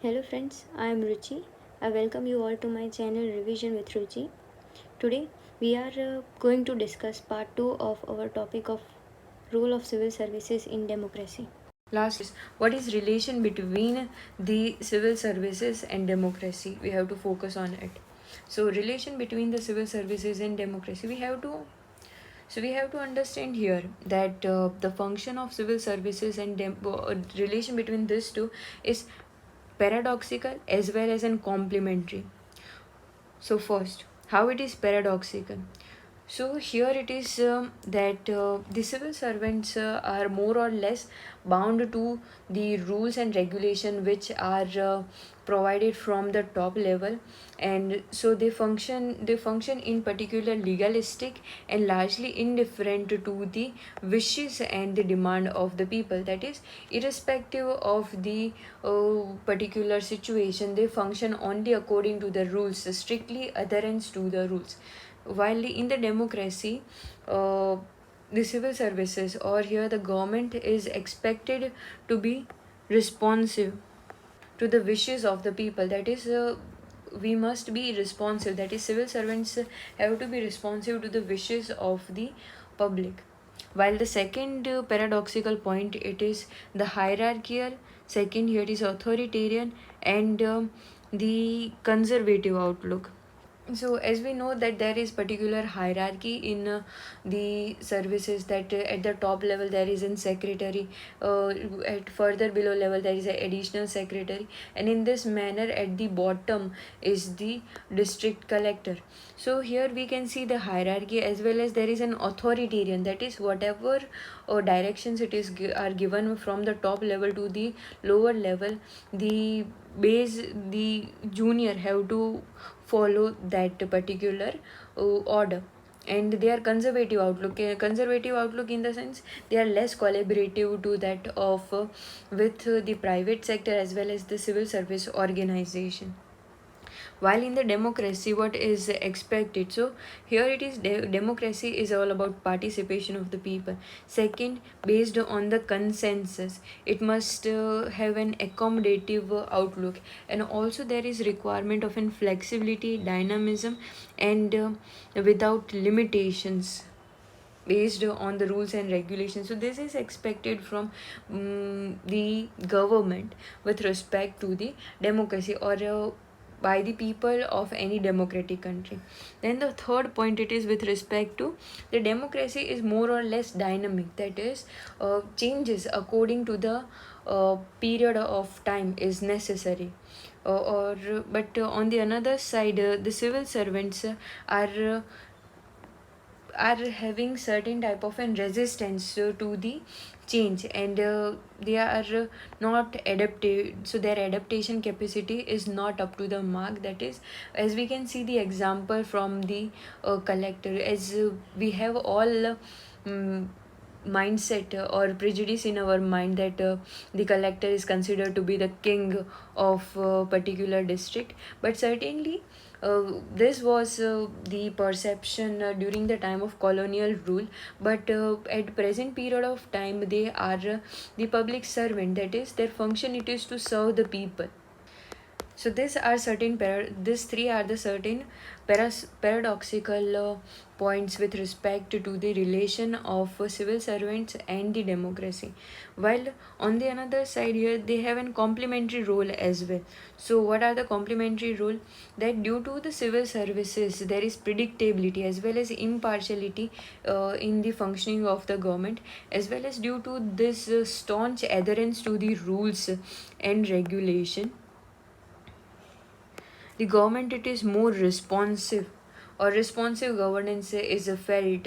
Hello friends, I am Ruchi. I welcome you all to my channel Revision with Ruchi. Today we are going to discuss part 2 of our topic of role of civil services in democracy. Last is what is relation between the civil services and democracy? We have to focus on it. So relation between the civil services and democracy, we have to understand here that the function of civil services and relation between these two is paradoxical as well as complementary. So first, how it is paradoxical? So here it is that the civil servants are more or less bound to the rules and regulation which are provided from the top level, and so they function in particular legalistic and largely indifferent to the wishes and the demand of the people. That is, irrespective of the particular situation, they function only according to the rules, strictly adherence to the rules. While in the democracy, the civil services or here the government is expected to be responsive to the wishes of the people. That is, we must be responsive. That is, civil servants have to be responsive to the wishes of the public. While the second paradoxical point, it is the hierarchical. Second here is authoritarian and the conservative outlook. So as we know that there is particular hierarchy in the services, that at the top level there is a secretary, at further below level there is an additional secretary, and in this manner at the bottom is the district collector. So here we can see the hierarchy, as well as there is an authoritarian. That is, whatever directions it is are given from the top level to the lower level, the base, the junior have to follow that particular order. And they are conservative outlook in the sense they are less collaborative to that of with the private sector as well as the civil service organization. While in the democracy, what is expected? So here it is, democracy is all about participation of the people. Second, based on the consensus, it must have an accommodative outlook, and also there is requirement of an flexibility, dynamism, and without limitations, based on the rules and regulations. So this is expected from the government with respect to the democracy, or by the people of any democratic country. Then the third point, it is with respect to the democracy is more or less dynamic. That is, changes according to the period of time is necessary. Or but on the another side, the civil servants are having certain type of an resistance to the change, and they are not adaptive, so their adaptation capacity is not up to the mark. That is, as we can see the example from the collector, as we have all mindset or prejudice in our mind that the collector is considered to be the king of a particular district. But certainly this was the perception during the time of colonial rule, but at present period of time they are the public servant. That is, their function it is to serve the people. So these three are the certain paradoxical points with respect to the relation of civil servants and the democracy. While on the another side here they have a complementary role as well. So what are the complementary role? That due to the civil services there is predictability as well as impartiality in the functioning of the government, as well as due to this staunch adherence to the rules and regulation, the government it is more responsive, or responsive governance is felt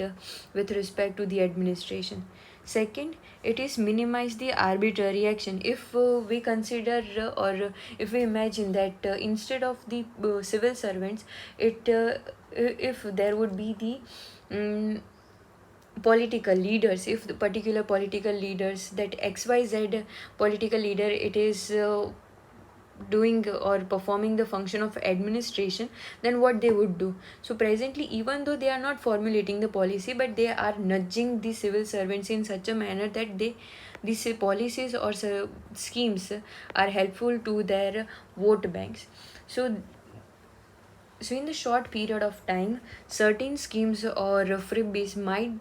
with respect to the administration. Second, it is minimize the arbitrary action. If we consider or if we imagine that instead of the civil servants, it if there would be the political leaders, if the particular political leaders, that xyz political leader it is doing or performing the function of administration, then what they would do? So presently, even though they are not formulating the policy, but they are nudging the civil servants in such a manner that these policies or schemes are helpful to their vote banks. So in the short period of time, certain schemes or freebies might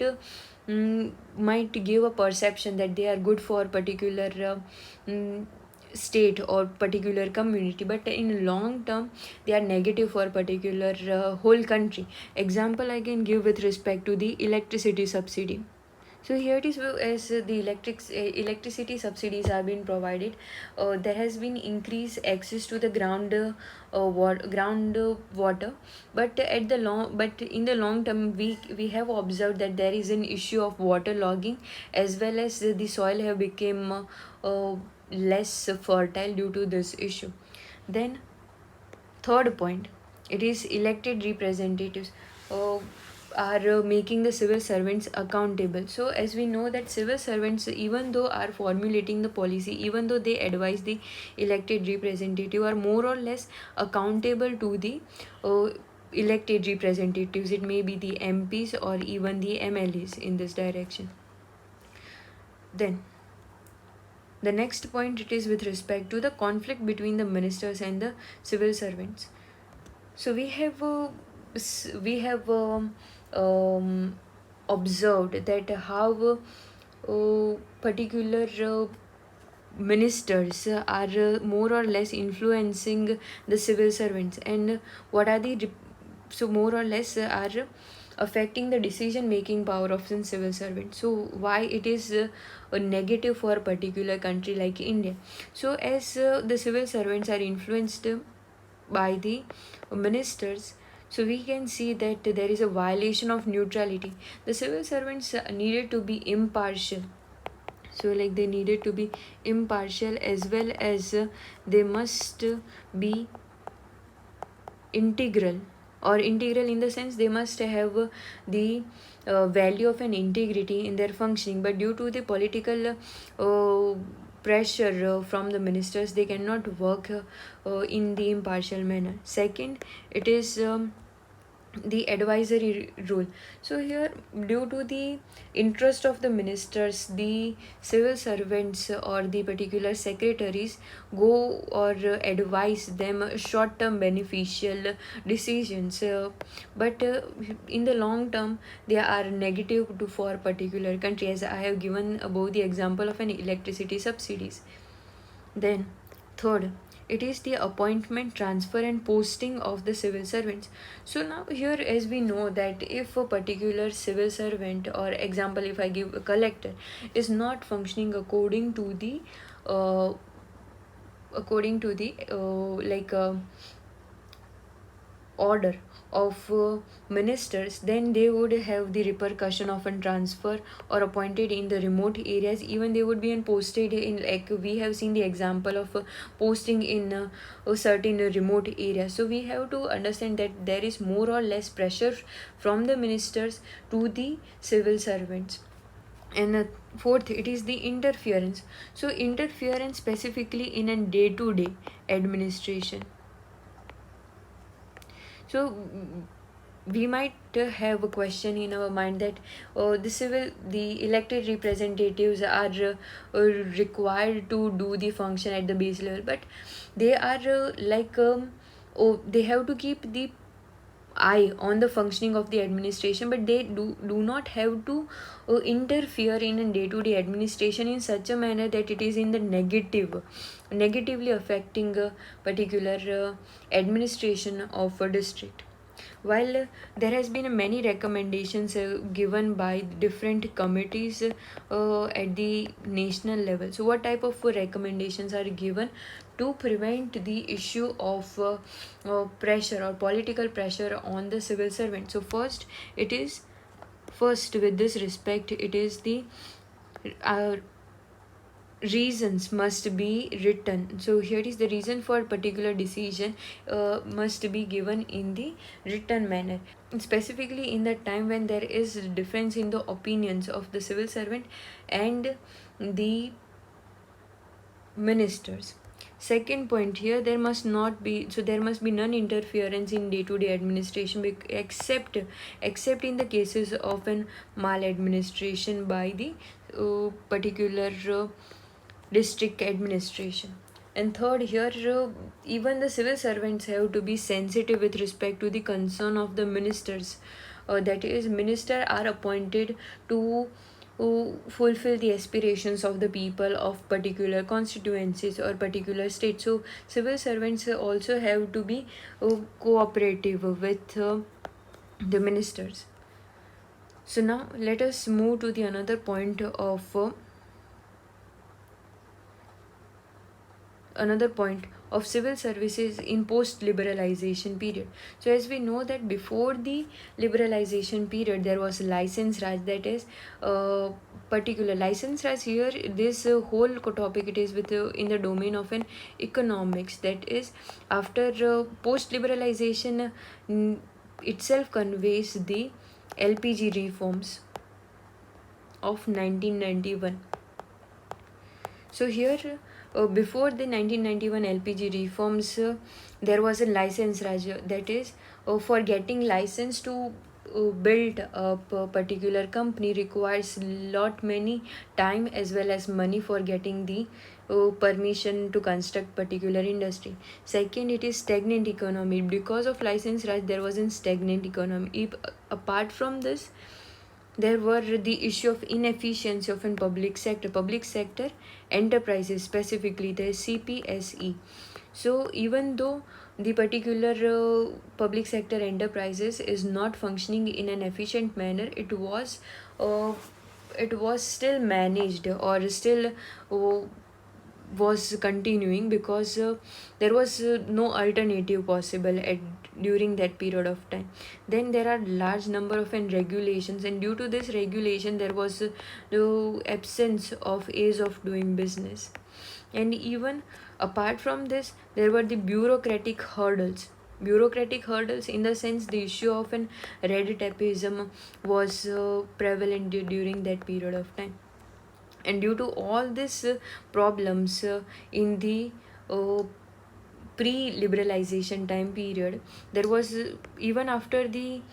give a perception that they are good for particular mm, state or particular community, but in long term they are negative for particular whole country. Example I can give with respect to the electricity subsidy. So here it is, as the electricity subsidies have been provided, there has been increased access to the ground water, but in the long term we have observed that there is an issue of water logging, as well as the soil have become less fertile due to this issue. Then third point, it is elected representatives are making the civil servants accountable. So as we know that civil servants, even though are formulating the policy, even though they advise the elected representative, are more or less accountable to the uh, elected representatives. It may be the MPs or even the MLAs in this direction. Then the next point, it is with respect to the conflict between the ministers and the civil servants. So we have observed that how particular ministers are more or less influencing the civil servants, and what are the so more or less are affecting the decision making power of the civil servant. So why it is a negative for a particular country like India? So as the civil servants are influenced by the ministers, so we can see that there is a violation of neutrality. The civil servants needed to be impartial. So like they needed to be impartial, as well as they must be integral, or integral in the sense they must have the value of an integrity in their functioning, but due to the political pressure from the ministers, they cannot work in the impartial manner. Second, it is the advisory role. So here, due to the interest of the ministers, the civil servants or the particular secretaries go or advise them short term beneficial decisions, but in the long term they are negative to for particular country, as I have given above the example of an electricity subsidies. Then third, it is the appointment, transfer and posting of the civil servants. So now here, as we know that if a particular civil servant, or example if I give a collector, is not functioning uh, according to the order of ministers, then they would have the repercussion of a transfer or appointed in the remote areas. Even they would be posted in, like we have seen the example of posting in a certain remote area. So we have to understand that there is more or less pressure from the ministers to the civil servants. And fourth, it is the interference. So interference specifically in a day-to-day administration. So we might have a question in our mind that the elected representatives are required to do the function at the base level, but they are they have to keep the eye on the functioning of the administration, but they do not have to interfere in a day-to-day administration in such a manner that it is in the negatively affecting a particular administration of a district. While there has been many recommendations given by different committees at the national level. So what type of recommendations are given to prevent the issue of pressure or political pressure on the civil servant? So first with this respect, it is the uh, reasons must be written. So here is the reason for particular decision must be given in the written manner, specifically in the time when there is difference in the opinions of the civil servant and the ministers. Second point, here there must be none interference in day-to-day administration except in the cases of an maladministration by the particular district administration. And third, here even the civil servants have to be sensitive with respect to the concern of the ministers. That is, ministers are appointed to fulfill the aspirations of the people of particular constituencies or particular states. So civil servants also have to be cooperative with the ministers. So now let us move to the another point of civil services in post liberalization period. So as we know that before the liberalization period there was license raj, that is particular license raj. Here this whole topic, it is with in the domain of an economics. That is, after post liberalization itself conveys the LPG reforms of 1991. So here before the 1991 LPG reforms, there was a license raj. That is, for getting license to build up a particular company requires lot many time as well as money for getting the permission to construct particular industry. Second, it is stagnant economy. Because of license raj, there was a stagnant economy. If, apart from this, there were the issue of inefficiency of in public sector enterprises, specifically the CPSE. So even though the particular public sector enterprises is not functioning in an efficient manner, uh, it was still managed or still was continuing, because there was no alternative possible at during that period of time. Then there are large number of regulations, and due to this regulation there was the absence of ease of doing business. And even apart from this, there were the bureaucratic hurdles, in the sense the issue of an red tapeism was prevalent during that period of time. And due to all these problems in the uh, pre-liberalization time period, there was even after the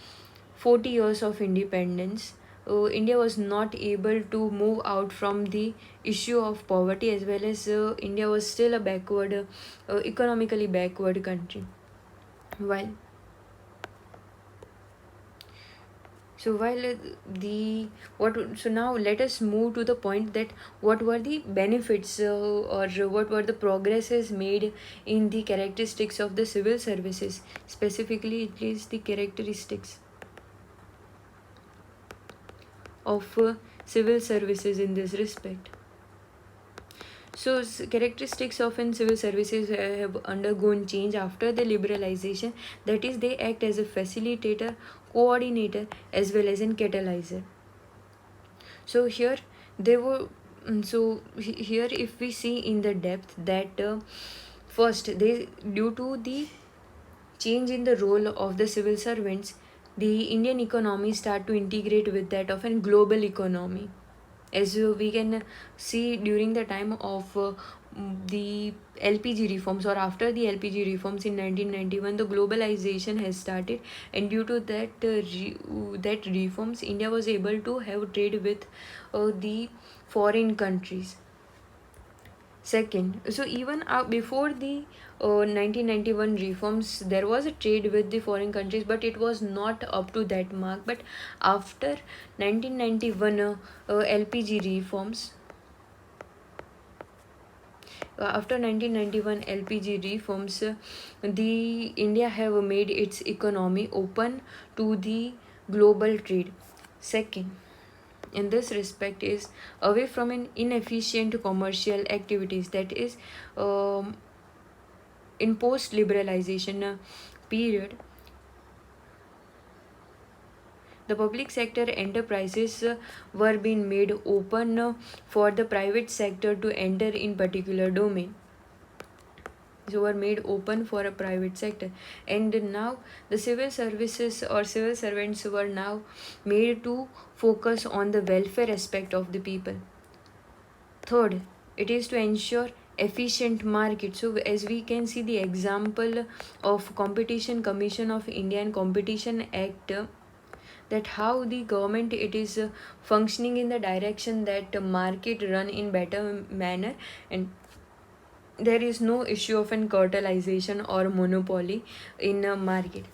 40 years of independence, India was not able to move out from the issue of poverty, as well as India was still a backward, economically backward country. While So while the what so now let us move to the point that what were the benefits or what were the progresses made in the characteristics of the civil services. Specifically, it is the characteristics of civil services in this respect. So characteristics of in civil services have undergone change after the liberalization. That is, they act as a facilitator, coordinator, as well as a catalyzer. So here they were. Here, if we see in the depth that first, they due to the change in the role of the civil servants, the Indian economy start to integrate with that of a global economy. As we can see during the time of the LPG reforms, or after the LPG reforms in 1991, the globalization has started, and due to that reforms, India was able to have trade with the foreign countries. Second, so even before the 1991 reforms, there was a trade with the foreign countries, but it was not up to that mark. But after 1991 LPG reforms, after 1991 LPG reforms, the India have made its economy open to the global trade. Second, in this respect, is away from an inefficient commercial activities. That is, in post liberalization period, the public sector enterprises were being made open for the private sector to enter in particular domain. So were made open for a private sector, and now the civil services or civil servants were now made to focus on the welfare aspect of the people. Third, it is to ensure efficient market. So as we can see the example of Competition Commission of India and Competition Act, that how the government it is functioning in the direction that market run in better manner, and there is no issue of an cartelization or monopoly in a market.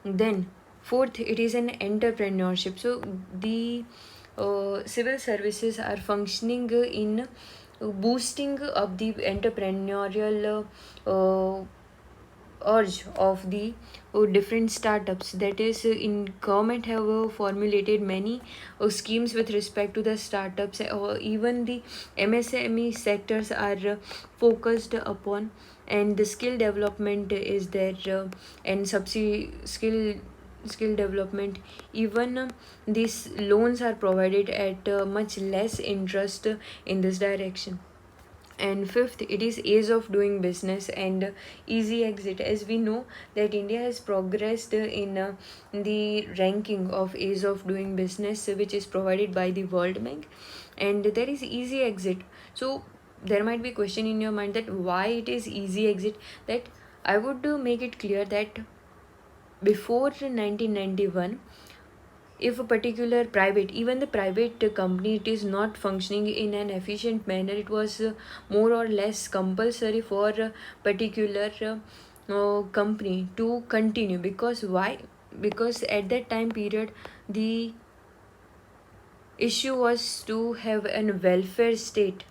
Then fourth, it is an entrepreneurship. So the civil services are functioning in boosting up the entrepreneurial urge of the different startups. That is, in government have formulated many schemes with respect to the startups, or even the MSME sectors are focused upon, and the skill development is there, and skill development, even these loans are provided at much less interest in this direction. And fifth, it is ease of doing business and easy exit. As we know that India has progressed in the ranking of ease of doing business, which is provided by the World Bank, and there is easy exit. So there might be a question in your mind that why it is easy exit. That I would make it clear that before 1991, if a particular private, even the private company, it is not functioning in an efficient manner, it was more or less compulsory for a particular company to continue. Because why? Because at that time period, the issue was to have a welfare state,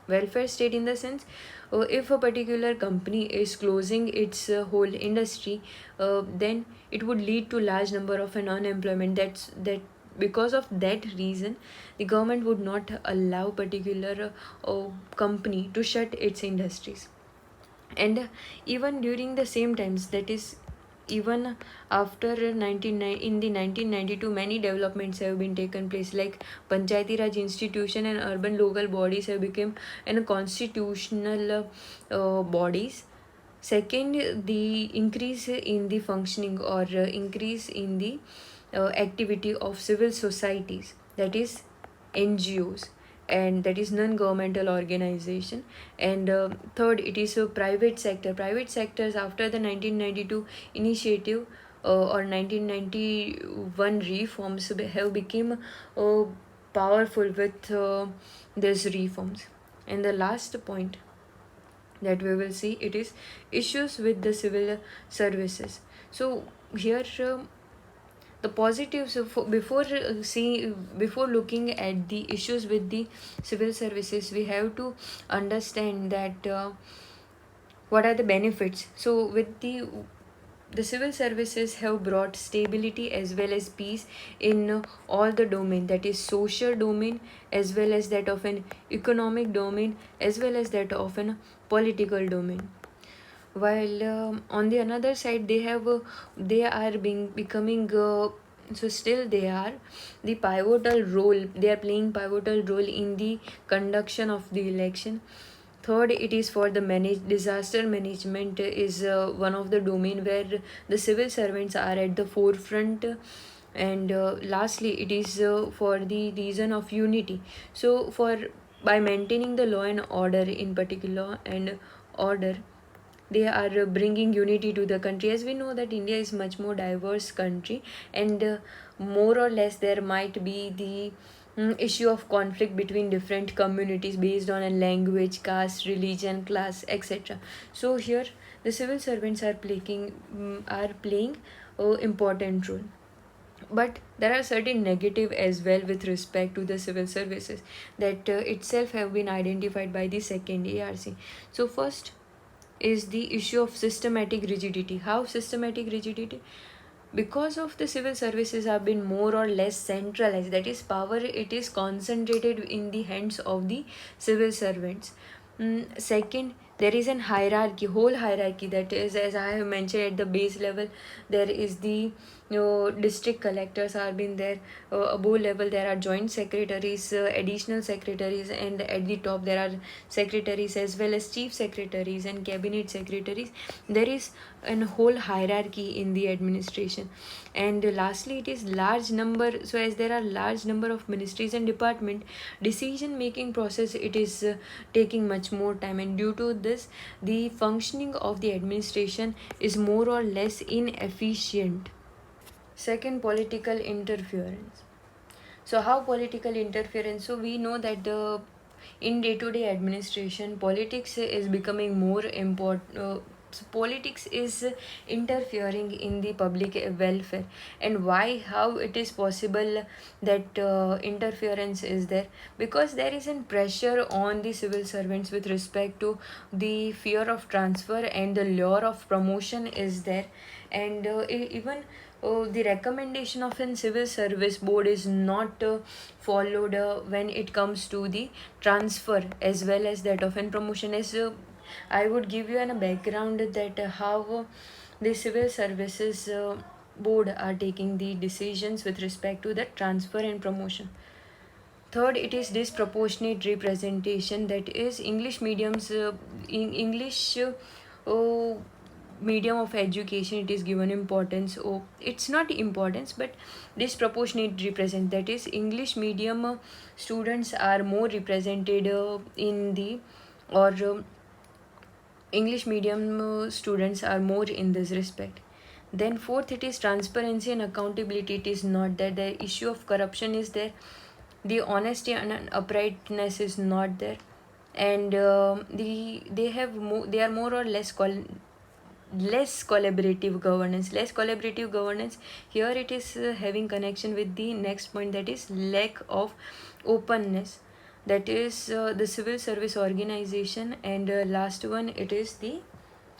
in the sense, if a particular company is closing its whole industry, then it would lead to large number of an unemployment. That because of that reason, the government would not allow particular company to shut its industries. And even during the same times, that is, even after in the 1992, many developments have been taken place, like Panchayati Raj institution and urban local bodies have become an constitutional bodies. Second, the increase in the functioning, or increase in the activity of civil societies, that is NGOs, and that is non-governmental organization. And third, it is a private sectors after the 1992 initiative or 1991 reforms have become powerful with these reforms. And the last point that we will see, it is issues with the civil services. So here, the positives of, before looking at the issues with the civil services, we have to understand that what are the benefits. So with the civil services have brought stability as well as peace in all the domain, that is social domain, as well as that of an economic domain, as well as that of an political domain. While on the another side, they are being becoming so still they are the pivotal role, they are playing pivotal role in the conduction of the election. Third, it is for the disaster management is one of the domain where the civil servants are at the forefront. And lastly, it is for the reason of unity. So for by maintaining the law and order in particular, and order, they are bringing unity to the country. As we know that India is much more diverse country, and more or less there might be the issue of conflict between different communities based on a language, caste, religion, class, etc. So here the civil servants are playing important role. But there are certain negative as well with respect to the civil services that itself have been identified by the second ARC. So first is the issue of systematic rigidity. How systematic rigidity? Because of the civil services have been more or less centralized, that is power it is concentrated in the hands of the civil servants. Second, there is an whole hierarchy, that is, as I have mentioned, at the base level there is the district collectors are been there. Above level there are joint secretaries, additional secretaries, and at the top there are secretaries as well as chief secretaries and cabinet secretaries. There is a whole hierarchy in the administration. And lastly, it is large number. So as there are large number of ministries and department, decision making process it is taking much more time, and due to this the functioning of the administration is more or less inefficient. Second, political interference. So how political interference? So we know that in day-to-day administration, politics is becoming more important. So politics is interfering in the public welfare. And why? How it is possible that interference is there? Because there is a pressure on the civil servants with respect to the fear of transfer, and the lure of promotion is there. And even the recommendation of an civil service board is not followed when it comes to the transfer as well as that of an promotion. As I would give you a background that how the civil services board are taking the decisions with respect to the transfer and promotion. Third, it is disproportionate representation, that is English mediums in English uh, medium of education it is given importance. Oh, it's not importance but disproportionate represent, that is English medium students are more represented in the or English medium students are more in this respect. Then fourth, it is transparency and accountability. It is not that the issue of corruption is there, the honesty and uprightness is not there, and they are more or less less collaborative governance. Less collaborative governance, here it is having connection with the next point, that is lack of openness, that is the civil service organization. And last one, it is the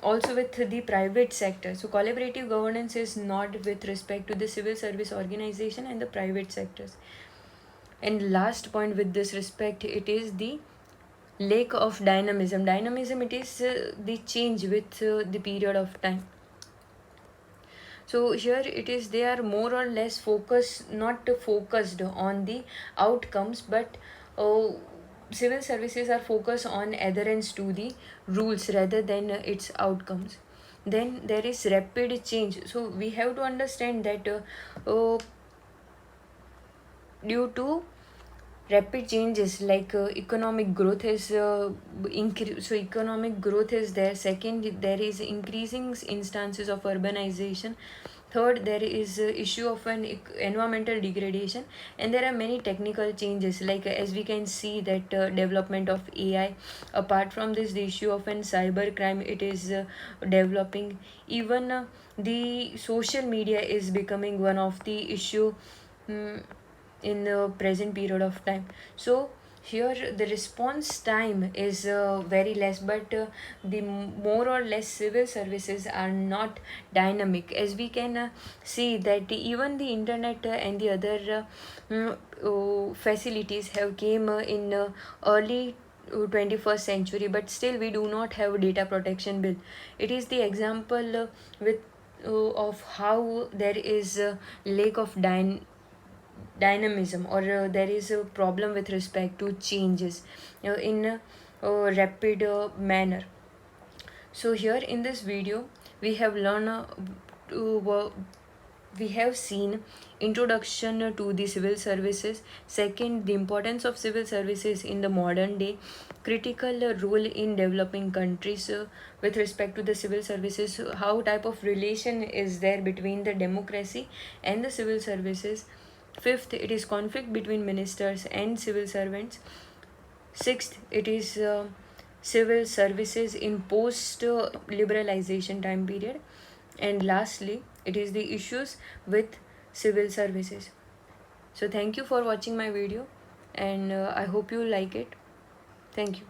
also with the private sector. So collaborative governance is not with respect to the civil service organization and the private sectors. And last point with this respect, it is the lack of dynamism. Dynamism, it is the change with the period of time. So here it is, they are more or less focused, not focused on the outcomes, but uh, civil services are focused on adherence to the rules rather than its outcomes. Then there is rapid change. So we have to understand that due to rapid changes, like economic growth is so economic growth is there. Second, there is increasing instances of urbanization. Third, there is issue of an environmental degradation. And there are many technical changes, like as we can see that development of AI. Apart from this, the issue of an cyber crime, it is developing. Even the social media is becoming one of the issue in the present period of time. So here the response time is very less, but the more or less civil services are not dynamic, as we can see that even the internet and the other facilities have came in early 21st century, but still we do not have data protection bill. It is the example with of how there is a lack of dynamism, or there is a problem with respect to changes in a rapid manner. So here in this video we have learned we have seen introduction to the civil services. Second, the importance of civil services in the modern day, critical role in developing countries with respect to the civil services, how type of relation is there between the democracy and the civil services. Fifth, it is conflict between ministers and civil servants. Sixth, it is civil services in post liberalization time period. And lastly, it is the issues with civil services. So thank you for watching my video, and I hope you like it. Thank you.